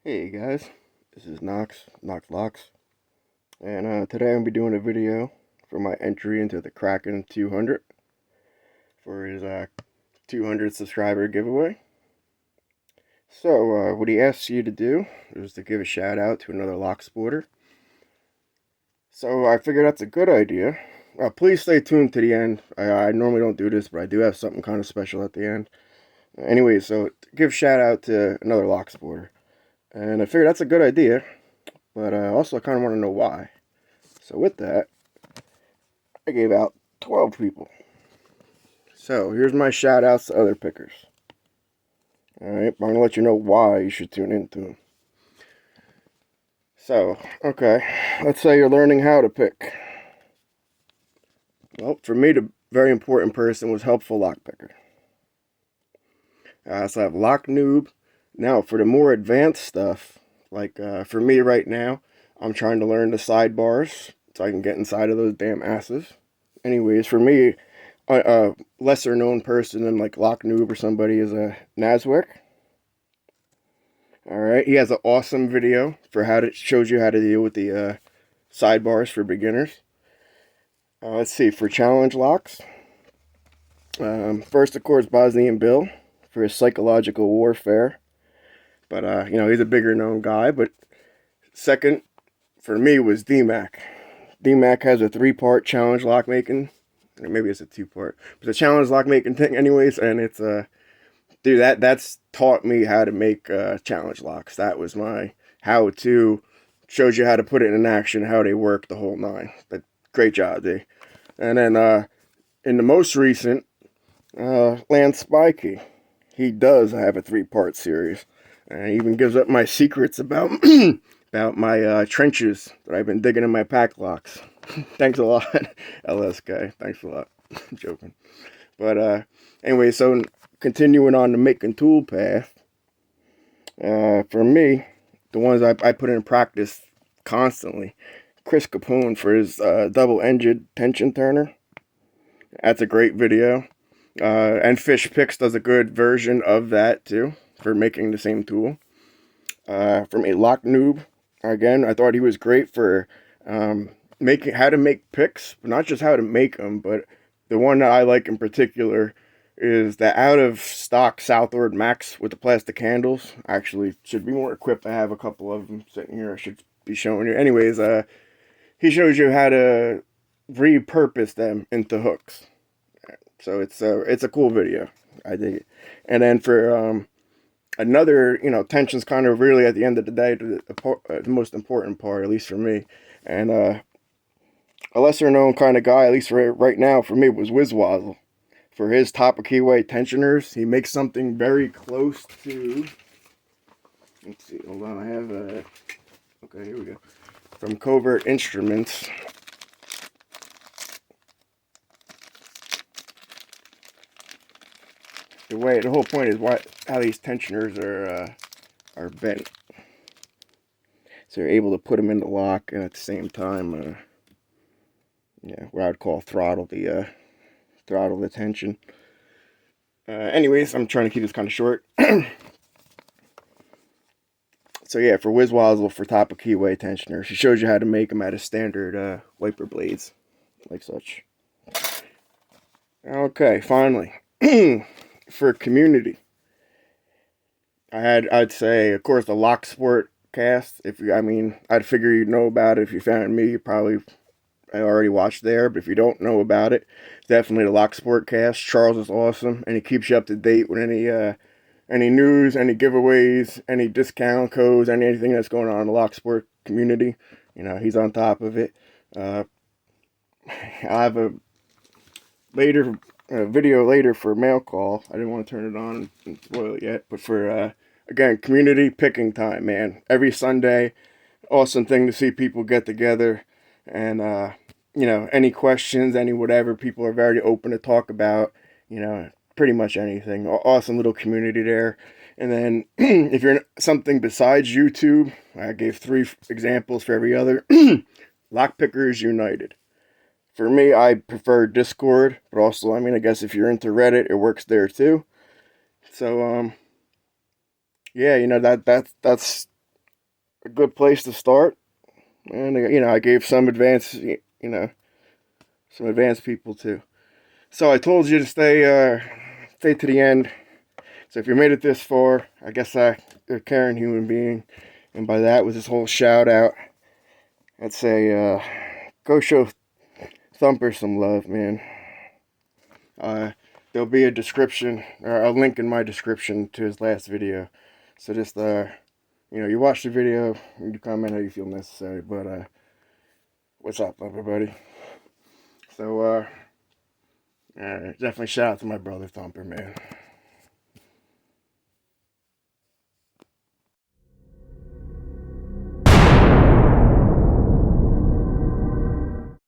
Hey guys, this is Knox Locks, and today I'm going to be doing a video for my entry into the Kraken 200 for his 200 subscriber giveaway. So, what he asks you to do is to give a shout out to another lock sporter. So, I figured that's a good idea. Please stay tuned to the end. I normally don't do this, but I do have something kind of special at the end. Anyway, so give shout out to another lock sporter. And I figured that's a good idea, but also I kind of want to know why. So with that, I gave out 12 people. So here's my shout outs to other pickers. Alright, I'm going to let you know why you should tune into them. So, okay, let's say you're learning how to pick. Well, for me, the very important person was Helpful Lock Picker. So I have Lock Noob. Now, for the more advanced stuff, like for me right now, I'm trying to learn the sidebars so I can get inside of those damn asses. Anyways, for me, a lesser known person than like Lock Noob or somebody is a Naswick. Alright, he has an awesome video for how to shows you how to deal with the sidebars for beginners. Let's see, for challenge locks. First, of course, Bosnian Bill for his psychological warfare. But, he's a bigger known guy. But second, for me, was D-Mac. D-Mac has a 3-part challenge lock making. Maybe it's a 2-part. But it's a challenge lock making thing anyways. And it's, dude, that's taught me how to make challenge locks. That was my how-to. Shows you how to put it in action, how they work, the whole nine. But great job, D. And then in the most recent, Lance Spikey. He does have a 3-part series. And he even gives up my secrets about about my trenches that I've been digging in my pack locks. Thanks a lot, LS guy. Thanks a lot. I'm joking. But anyway, so continuing on the making tool path. For me, the ones I put in practice constantly. Chris Capone for his double-ended tension turner. That's a great video. And Fish Picks does a good version of that too, for making the same tool. From a Lock Noob, again, I thought he was great for making how to make picks, but not just how to make them, but the one that I like in particular is the out of stock Southward Max with the plastic handles. Actually, should be more equipped. I have a couple of them sitting here. I should be showing you. Anyways, he shows you how to repurpose them into hooks. So it's a cool video. I dig it. And then for another, tension's kind of really at the end of the day the most important part, at least for me. And a lesser known kind of guy, at least for right now for me, was Wizwazzle. For his top of keyway tensioners, he makes something very close to. Let's see. Hold on. I have okay, here we go. From Covert Instruments. The whole point is how these tensioners are bent, so you're able to put them in the lock and at the same time, what I'd call throttle the tension. Anyways, I'm trying to keep this kind of short. So yeah, for Wizwazzle for top of keyway tensioners, she shows you how to make them out of standard wiper blades, like such. Okay, finally. For community, I'd say, of course, the Lock Sport cast. I'd figure you'd know about it if you found me. I already watched there, but if you don't know about it, definitely the Lock Sport cast. Charles is awesome, and he keeps you up to date with any news, any giveaways, any discount codes, anything that's going on in the Lock Sport community. He's on top of it. I'll have a video later for mail call. I didn't want to turn it on and spoil it yet, but for again, community picking time, man. Every Sunday, awesome thing to see people get together, and any questions, any whatever, people are very open to talk about, pretty much anything. Awesome little community there. And then if you're in something besides YouTube, I gave 3 examples for every other. Lockpickers United. For me, I prefer Discord, but also, I guess if you're into Reddit, it works there too. So, yeah, that's a good place to start. And you know, I gave some advanced, you know, some advanced people too. So I told you to stay to the end. So if you made it this far, I guess you're a caring human being. And by that was this whole shout out. I'd say, go show Thumper some love, man. There'll be a description, or a link in my description to his last video. So just, you know, you watch the video, you comment how you feel necessary. But, what's up, everybody? So, definitely shout out to my brother Thumper, man.